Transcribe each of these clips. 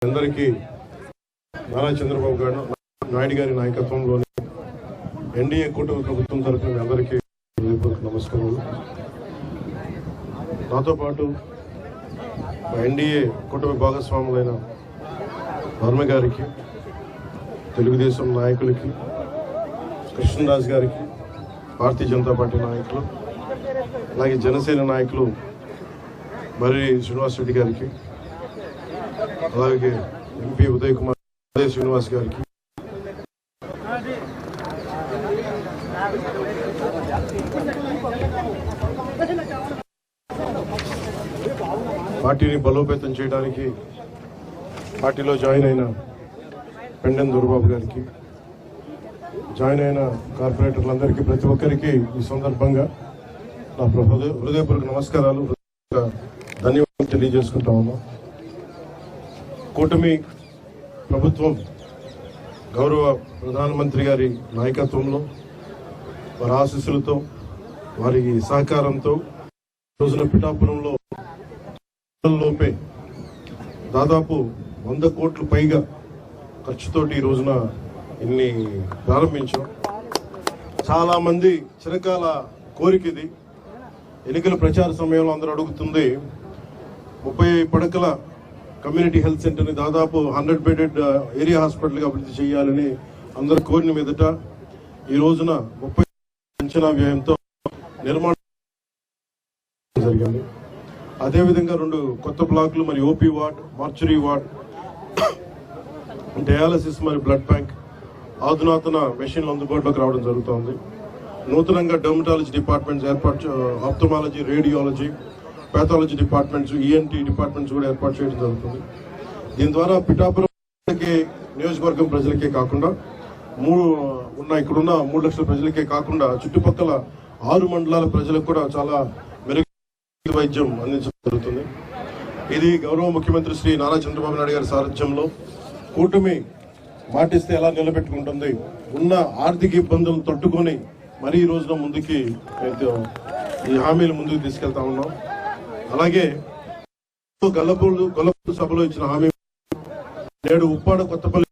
అందరికీ నారా చంద్రబాబు నాయుడు గారి నాయకత్వంలోని ఎన్డీఏ కూటమి ప్రభుత్వం తరఫున మీ అందరికీ నమస్కారాలు. నాతో పాటు ఎన్డీఏ కూటమి భాగస్వాములైన వర్మ గారికి, తెలుగుదేశం నాయకులకి, కృష్ణరాజు గారికి, భారతీయ జనతా పార్టీ నాయకులు, అలాగే జనసేన నాయకులు మర్రి శ్రీనివాస్ రెడ్డి గారికి, అలాగే ఎంపీ ఉదయ్ కుమార్ శ్రీనివాస్ గారికి, పార్టీని బలోపేతం చేయడానికి పార్టీలో జాయిన్ అయిన పెండెం దొరబాబు గారికి, జాయిన్ అయిన కార్పొరేటర్లందరికీ, ప్రతి ఒక్కరికి ఈ సందర్భంగా నా హృదయపూర్వక నమస్కారాలు, ధన్యవాదాలు తెలియజేసుకుంటాము. కూటమి ప్రభుత్వం గౌరవ ప్రధానమంత్రి గారి నాయకత్వంలో, వారి ఆశీస్సులతో, వారి సహకారంతో రోజున పిఠాపురంలో లోపే దాదాపు 100 కోట్ల పైగా ఖర్చుతోటి ఈ రోజున ఇన్ని ప్రారంభించాం. చాలా మంది చిరకాల కోరిక ఇది. ఎన్నికల ప్రచార సమయంలో అందరూ అడుగుతుంది 30 పడకల కమ్యూనిటీ హెల్త్ సెంటర్ని దాదాపు 100 బెడెడ్ ఏరియా హాస్పిటల్గా అభివృద్ధి చేయాలని అందరూ కోరిన మీదట ఈ రోజున 30 అంచనా వ్యయంతో నిర్మాణం జరిగింది. అదేవిధంగా 2 కొత్త బ్లాకులు, మరి OP ward, mortuary ward, dialysis మరి బ్లడ్ బ్యాంక్, ఆధునాతన మెషిన్లు అందుబాటులోకి రావడం జరుగుతోంది. నూతనంగా డర్మటాలజీ డిపార్ట్మెంట్స్ ఏర్పాటు, ophthalmology, radiology, pathology departments, ENT departments కూడా ఏర్పాటు చేయడం జరుగుతుంది. దీని ద్వారా పిఠాపురం నియోజకవర్గం ప్రజలకే కాకుండా ఇక్కడున్న 3 లక్షల ప్రజలకే కాకుండా చుట్టుపక్కల 6 మండలాల ప్రజలకు కూడా చాలా మెరుగైన వైద్యం అందించడం జరుగుతుంది. ఇది గౌరవ ముఖ్యమంత్రి శ్రీ నారా చంద్రబాబు నాయుడు గారి సారథ్యంలో కూటమి మాటిస్తే ఎలా నిలబెట్టుకుంటుంది, ఉన్న ఆర్థిక ఇబ్బందులను తట్టుకొని మరీ ఈ రోజున ముందుకి ఈ హామీలు ముందుకు తీసుకెళ్తా ఉన్నాం. అలాగే గొల్లపూడి సభలో ఇచ్చిన హామీ నేడు ఉప్పాడ కొత్తపల్లి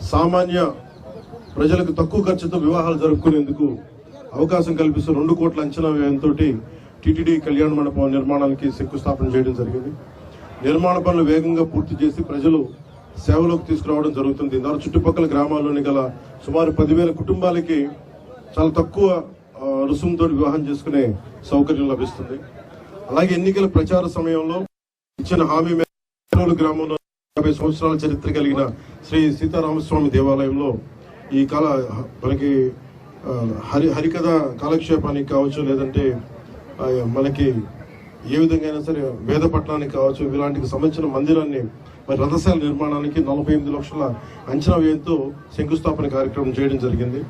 సామాన్య ప్రజలకు తక్కువ ఖర్చుతో వివాహాలు జరుపుకునేందుకు అవకాశం కల్పిస్తూ 2 కోట్ల అంచనా వ్యయంతో టీటీడీ కళ్యాణ మండపం నిర్మాణానికి శంకుస్థాపన చేయడం జరిగింది. నిర్మాణ పనులు వేగంగా పూర్తి చేసి ప్రజలు సేవలోకి తీసుకురావడం జరుగుతుంది. దీని ద్వారా చుట్టుపక్కల గ్రామాల్లోని గల సుమారు 10,000 కుటుంబాలకి చాలా తక్కువ రుసుముతో వివాహం చేసుకునే సౌకర్యం లభిస్తుంది. అలాగే ఎన్నికల ప్రచార సమయంలో ఇచ్చిన హామీ మేరకు గ్రామంలో 50 సంవత్సరాల చరిత్ర కలిగిన శ్రీ సీతారామస్వామి దేవాలయంలో ఈ మనకి హరికథ కాలక్షేపానికి కావచ్చు, లేదంటే మనకి ఏ విధంగా అయినా సరే వేద పట్టణానికి కావచ్చు, ఇలాంటికి సంబంధించిన మందిరాన్ని మరి రథశాల నిర్మాణానికి 48 లక్షల అంచనా వ్యయంతో శంకుస్థాపన కార్యక్రమం చేయడం జరిగింది.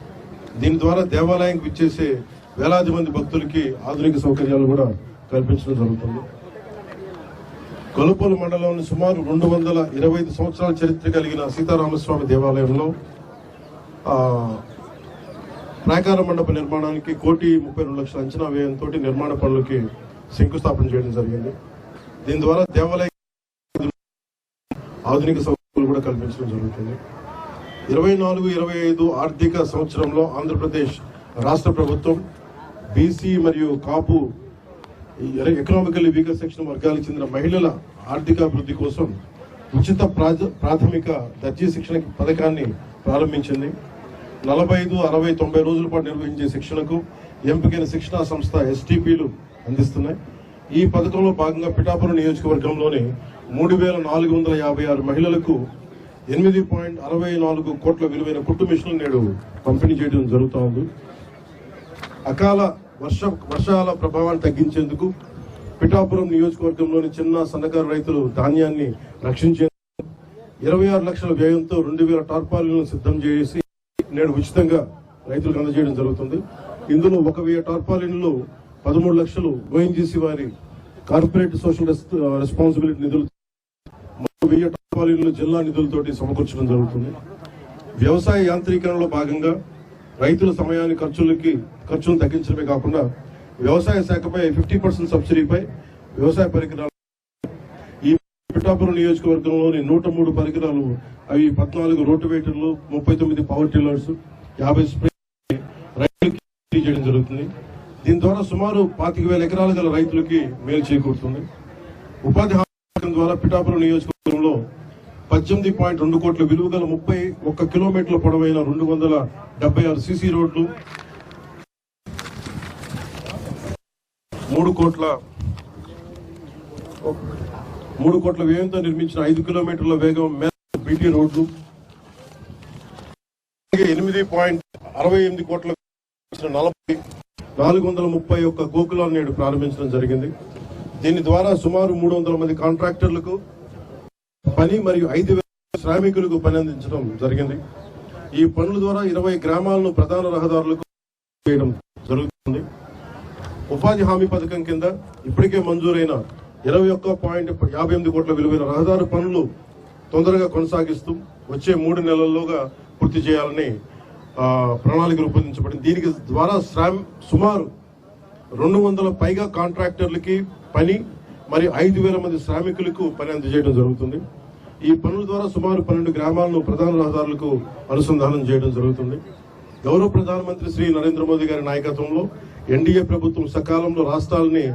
దీని ద్వారా దేవాలయానికి విచ్చేసే వేలాది మంది భక్తులకి ఆధునిక సౌకర్యాలు కూడా కల్పించడం జరుగుతుంది. గొల్లపూడి మండలంలోని సుమారు 225 సంవత్సరాల చరిత్ర కలిగిన సీతారామస్వామి దేవాలయంలో ప్రాకార మండప నిర్మాణానికి 1,32 లక్షల అంచనా వ్యయంతో నిర్మాణ పనులకి శంకుస్థాపన చేయడం జరిగింది. దీని ద్వారా దేవాలయ ఆధునిక సౌకర్యాలు కూడా కల్పించడం జరుగుతుంది. 24-25 ఆర్థిక సంవత్సరంలో ఆంధ్రప్రదేశ్ రాష్ట్ర ప్రభుత్వం బీసీ మరియు కాపు ఎకనామికల్లీ వీకర్ సెక్షన్ వర్గాలకు చెందిన మహిళల ఆర్థికాభివృద్ధి కోసం ఉచిత ప్రాథమిక దర్జీ శిక్షణ పథకాన్ని ప్రారంభించింది. 45, 60, 90 రోజుల పాటు నిర్వహించే శిక్షణకు ఎంపికైన శిక్షణా సంస్థ ఎస్టీపీలు అందిస్తున్నాయి. ఈ పథకంలో భాగంగా పిఠాపురం నియోజకవర్గంలోని 3,456 మహిళలకు 8.64 కోట్ల విలువైన కుట్టు మిషన్లు నేడు పంపిణీ చేయడం జరుగుతోంది. అకాల వర్షాల ప్రభావాన్ని తగ్గించేందుకు పిఠాపురం నియోజకవర్గంలోని చిన్న సన్నకారు రైతులు ధాన్యాన్ని రక్షించేందుకు 26 లక్షల వ్యయంతో 2,000 టార్పాలిన్లను సిద్ధం చేసి నేడు ఉచితంగా రైతులకు అందజేయడం జరుగుతుంది. ఇందులో 1,000 టార్పాలిన్లు 13 లక్షలు ఓఎన్జీసీ వారి కార్పొరేట్ సోషల్ రెస్పాన్సిబిలిటీ నిధులు, 1,000 టార్పాలిన్లు జిల్లా నిధులతోటి సమకూర్చడం జరుగుతుంది. వ్యవసాయ యాంత్రీకరణలో భాగంగా రైతుల సమయాన్ని ఖర్చులను తగ్గించడమే కాకుండా వ్యవసాయ శాఖపై 50% సబ్సిడీపై వ్యవసాయ పరికరాలు ఈ పిఠాపురం నియోజకవర్గంలోని 103 పరికరాలు, అవి 14 రోటివేటర్లు, 39 పవర్ టిల్లర్స్, 50 స్ప్రే రైతులకి చేయడం జరుగుతుంది. దీని ద్వారా సుమారు 25,000 ఎకరాలు గల రైతులకి మేలు చేకూరుతుంది. ఉపాధి హామీ పథకం ద్వారా పిఠాపురం నియోజకవర్గంలో 18.2 కోట్ల విలువ గల 31 కిలోమీటర్ల పొడవైన 276 సీసీ రోడ్లు, 3 కోట్ల వ్యయంతో నిర్మించిన 5 కిలోమీటర్ల వేగం బీటీ రోడ్లు, 8.68 కోట్ల 431 గోకులాన్ని నేడు ప్రారంభించడం జరిగింది. దీని ద్వారా సుమారు 300 మంది కాంట్రాక్టర్లకు పని మరియు 5,000 శ్రామికులకు పని అందించడం జరిగింది. ఈ పనుల ద్వారా 20 గ్రామాలను ప్రధాన రహదారులకు చేయడం జరుగుతుంది. ఉపాధి హామీ పథకం కింద ఇప్పటికే మంజూరైన 21.58 కోట్ల విలువైన రహదారి పనులు తొందరగా కొనసాగిస్తూ వచ్చే 3 నెలల్లోగా పూర్తి చేయాలని ప్రణాళిక రూపొందించబడింది. దీనికి ద్వారా సుమారు 200 పైగా కాంట్రాక్టర్లకి పని మరియు 5,000 మంది శ్రామికులకు పని అందజేయడం జరుగుతుంది. ఈ పనుల ద్వారా సుమారు 12 గ్రామాలను ప్రధాన రహదారులకు అనుసంధానం చేయడం జరుగుతుంది. గౌరవ ప్రధానమంత్రి శ్రీ నరేంద్ర మోదీ గారి నాయకత్వంలో ఎన్డీఏ ప్రభుత్వం సకాలంలో రాష్ట్రాలని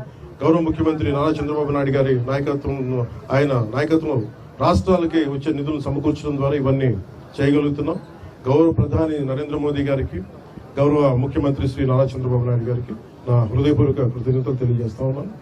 గౌరవ ముఖ్యమంత్రి నారా చంద్రబాబు నాయుడు గారి నాయకత్వంలో రాష్ట్రాలకి వచ్చే నిధులను సమకూర్చడం ద్వారా ఇవన్నీ చేయగలుగుతున్నాం. గౌరవ ప్రధాని నరేంద్ర మోదీ గారికి, గౌరవ ముఖ్యమంత్రి శ్రీ నారా చంద్రబాబు నాయుడు గారికి నా హృదయపూర్వక కృతజ్ఞతలు తెలియజేస్తా ఉన్నాను.